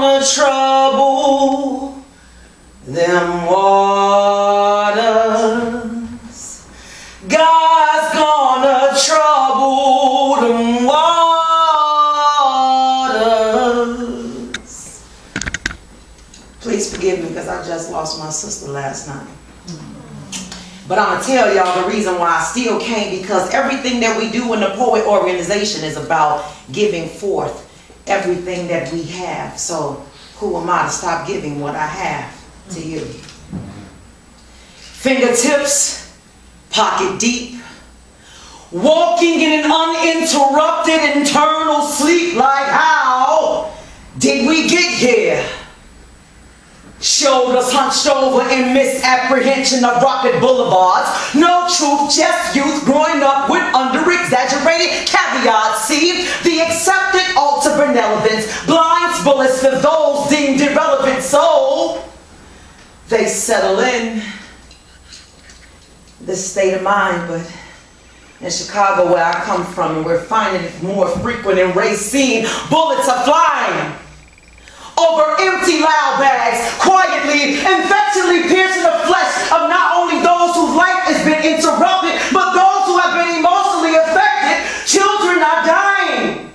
gonna trouble them waters. God's gonna trouble them waters. Please forgive me because I just lost my sister last night. But I'm going to tell y'all the reason why I still can't, because everything that we do in the Poet organization is about giving forth everything that we have. So who am I to stop giving what I have to you? Fingertips, pocket deep, walking in an uninterrupted internal sleep, like how did we get here? Shoulders hunched over in misapprehension of rocket boulevards. No truth, just youth growing up with under-exaggerated caveats. See, the accepted altar benevolence blinds bullets for those deemed irrelevant. So they settle in this state of mind. But in Chicago, where I come from, and we're finding it more frequent in Racine, bullets are flying over empty loud bags, quietly, infectiously piercing the flesh of not only those whose life has been interrupted, but those who have been emotionally affected. Children are dying.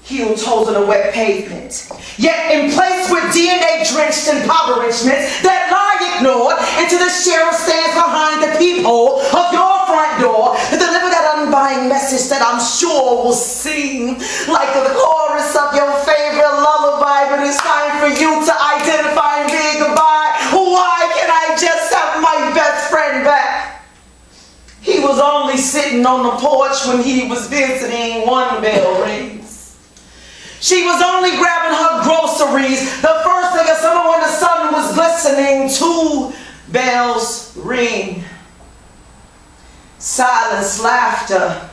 Healed toes on a wet pavement, yet in place with DNA-drenched impoverishments that lie ignored until the sheriff stands behind the peephole of your front door to deliver that undying message that I'm sure will seem like the chorus of your favorite lullaby, but it's time for you to identify and bid goodbye. Why can't I just have my best friend back? He was only sitting on the porch when he was visiting. One bell rings. She was only grabbing her groceries the first thing of summer when the sun was glistening. 2 bells ring. Silence, laughter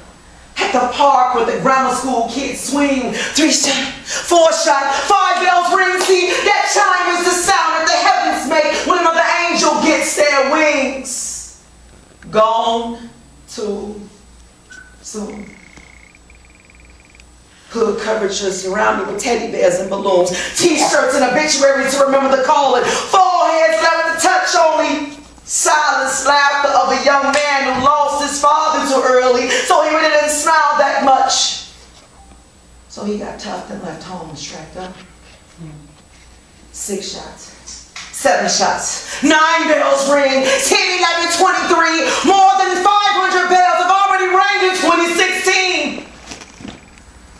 at the park where the grammar school kids swing. 3 shot, 4 shot, 5 bells ring. See, that chime is the sound that the heavens make when another angel gets their wings. Gone too soon. Hood curvature surrounded with teddy bears and balloons. T-shirts and obituaries to remember the calling. Foreheads left to touch only. Silence, laughter of a young man who lost his father too early, so he really didn't smile that much. So he got tough and left home and strapped up. 6 shots. 7 shots. 9 bells ring. 10, 11, 23. More than 500 bells have already rang in 2016.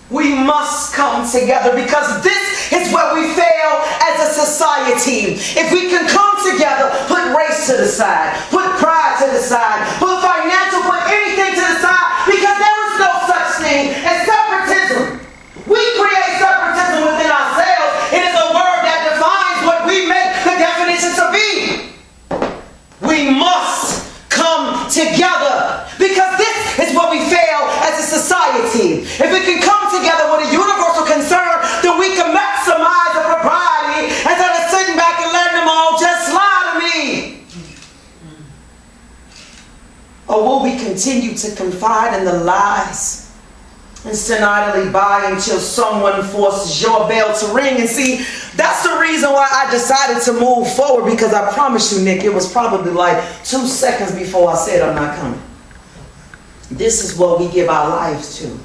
We must come together because this is where we fail as a society. If we can come together, put race to the side, put pride to the side, put financial, put anything to the side, because there is no such thing as separatism. We create separatism within ourselves. It is a word that defines what we make the definition to be. We must come together because this is where we fail as a society. If we can come together with a universal concern, then we can maximize the propriety instead of sitting back and letting them all just lie to me. Or will we continue to confide in the lies and stand idly by until someone forces your bell to ring? And see, that's the reason why I decided to move forward, because I promise you, Nick, it was probably like 2 seconds before I said I'm not coming. This is what we give our lives to.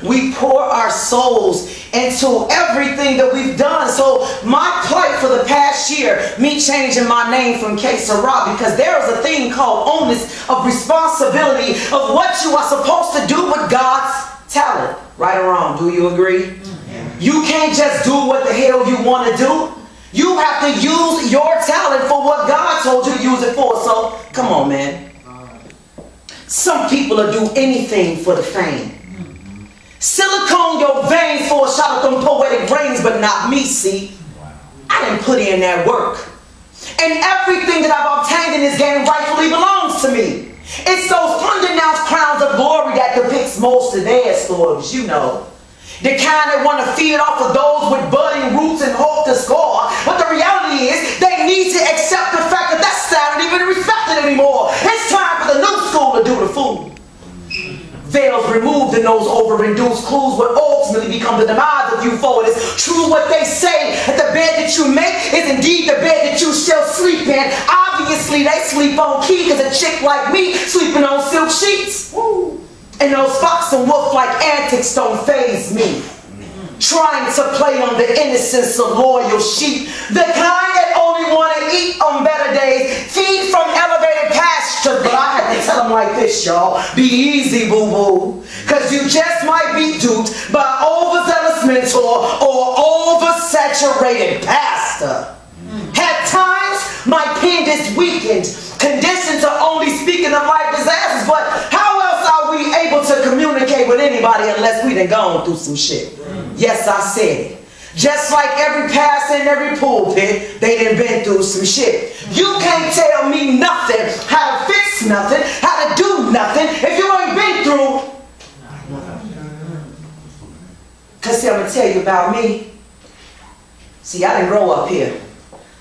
We pour our souls into everything that we've done. So my plight for the past year, me changing my name from K Sarah, because there is a thing called onus of responsibility of what you are supposed to do with God's talent. Right or wrong, do you agree? You can't just do what the hell you want to do. You have to use your talent for what God told you to use it for. So come on, man. Some people will do anything for the fame. Silicone your veins for a shot of them poetic brains, but not me, see. I didn't put in that work. And everything that I've obtained in this game rightfully belongs to me. It's those undenounced crowns of glory that depicts most of their stories, you know. The kind that want to feed off of those with budding roots and hope to score. But the reality is, they need to accept the fact that that style isn't even respected anymore. It's time for the new school to do the fool. veils removed and those over-induced clues would ultimately become the demise of you. For it is true what they say, that the bed that you make is indeed the bed that you shall sleep in. Obviously they sleep on key, because a chick like me sleeping on silk sheets. Woo. And those fox and wolf-like antics don't faze me. Trying to play on the innocence of loyal sheep, the kind that only want to eat on better days, feed from elevated pastures. But I had to tell them like this, y'all: be easy, boo-boo, because you just might be duped by overzealous mentor or oversaturated pastor. At times, my pen is weakened, conditioned to only speaking of life disasters, but how else are we able to communicate with anybody unless we done gone through some shit? Yes, I said it. Just like every pastor in every pulpit, they done been through some shit. You can't tell me nothing, how to fix nothing, how to do nothing, if you ain't been through. Because see, I'm going to tell you about me. See, I didn't grow up here.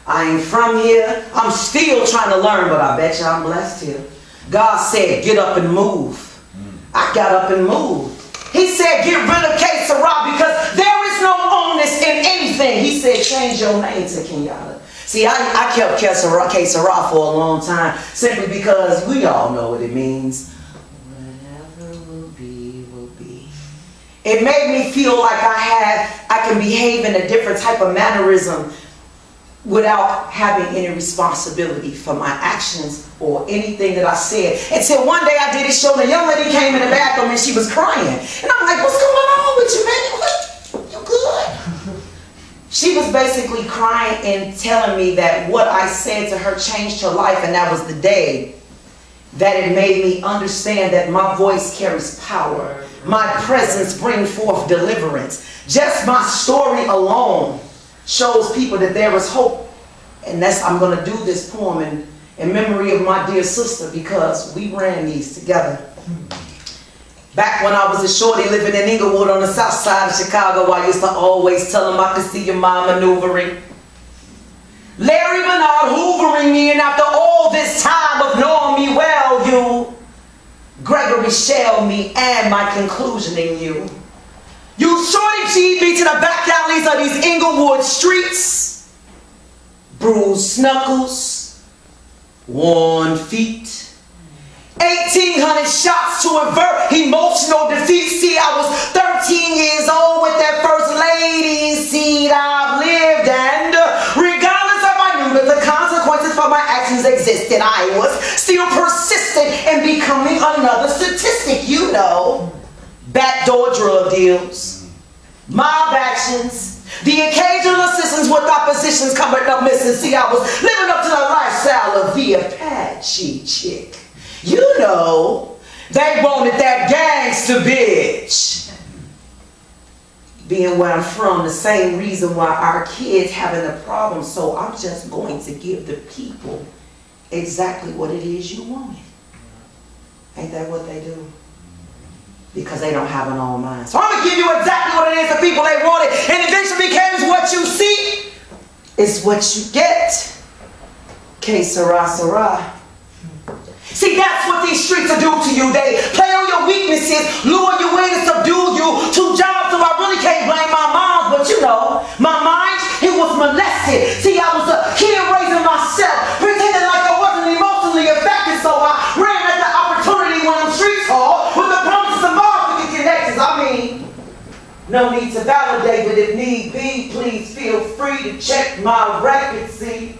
I ain't from here. I'm still trying to learn, but I bet you I'm blessed here. God said, get up and move. I got up and moved. He said, get rid of K. Sarah, because there is no onus in anything. He said, change your name to Kenyatta. See, I kept K. Sarah for a long time, simply because we all know what it means. Whatever will be, will be. It made me feel like I can behave in a different type of mannerism without having any responsibility for my actions or anything that I said. Until one day I did a show and a young lady came in the bathroom and she was crying. And I'm like, what's going on with you, man? You good? She was basically crying and telling me that what I said to her changed her life, and that was the day that it made me understand that my voice carries power. My presence brings forth deliverance. Just my story alone shows people that there is hope. And I'm going to do this poem in memory of my dear sister, because we ran these together. Back when I was a shorty living in Inglewood on the south side of Chicago, I used to always tell them I could see your mom maneuvering. Larry Bernard hoovering me, and after all this time of knowing me well, you Gregory shelled me and my conclusion in you. You shorty G'd me to the back alleys of these Inglewood streets. Bruised knuckles, worn feet, 1,800 shots to avert emotional defeat. See, I was 13 years old with that first lady seed I've lived, and regardless if I knew that the consequences for my actions existed, I was still persistent in becoming another statistic, you know. Backdoor drug deals, mob actions, the occasional assistance with oppositions coming up missing. See, I was living up to the lifestyle of the Apache chick. You know, they wanted that gangster bitch. Being where I'm from, the same reason why our kids having a problem, so I'm just going to give the people exactly what it is you wanted. Ain't that what they do? Because they don't have an own mind. So I'm going to give you exactly what it is the people they wanted, and eventually becomes what you see is what you get. K. Sarah Sarah. See, that's what these streets will do to you. They play on your weaknesses, lure you in and subdue you. 2 jobs, so I really can't blame my mom, but you know, my mind, it was molested. See, I was a kid raising myself, pretending like I wasn't emotionally affected, so I ran at the opportunity when I'm street tall with the promises of Mars to get connections. I mean, no need to validate, but if need be, please feel free to check my record, see.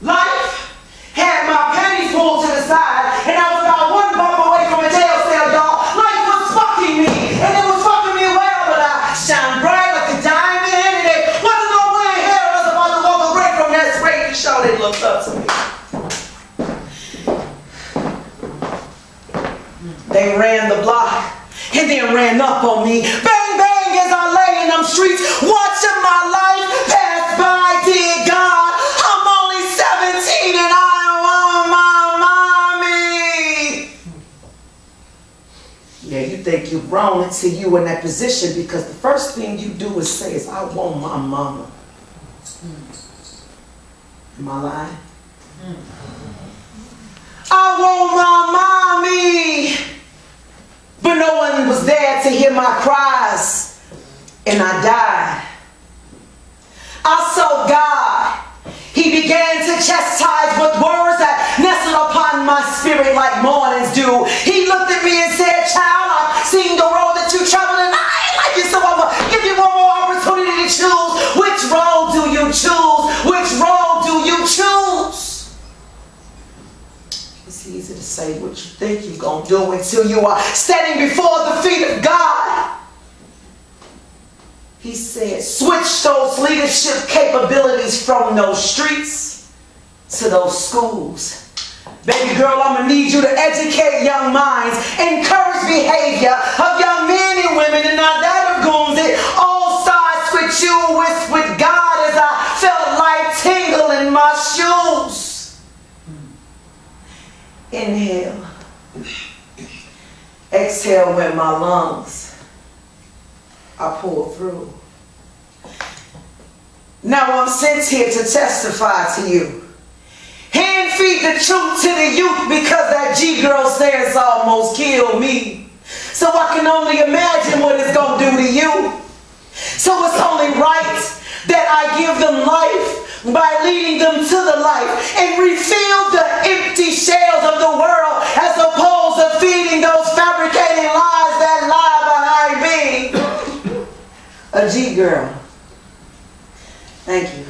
Life had my pennies pulled to the side, and I was about 1 bump away from a jail cell, y'all. Life was fucking me, and it was fucking me well, but I shine bright like a diamond, and there wasn't no way in hell I was about to walk away from that radio show. They looked up to me. They ran the block, and then ran up on me. Bang, bang, as I lay in them streets, watching my life pass by. Dear God, I'm only 17, and I you think you've grown until you in that position, because the first thing you do is say is, I want my mama. Am I lying? I want my mommy. but no one was there to hear my cries, and I died. I saw God. He began to chastise with words that nestled upon my spirit like mornings do. He looked at me and said, child, I've seen the road that you traveled, and I ain't like it, so I'm going to give you one more opportunity to choose. Which road do you choose? Which road do you choose? It's easy to say what you think you're going to do until you are standing before the feet of God. He said, switch those leadership capabilities from those streets to those schools. Baby girl, I'm going to need you to educate young minds, encourage behavior of young men and women, and not that of goons. It all starts with you, with God, as I felt life tingle in my shoes. Inhale. Exhale with my lungs. I pulled through. Now I'm sent here to testify to you. Hand feed the truth to the youth, because that G-girl stance almost killed me. So I can only imagine what it's going to do to you. So it's only right that I give them life by leading them to the light and refill the empty shells of the world, as opposed to feeding those fabricated lies that lie behind me. A G-girl. Thank you.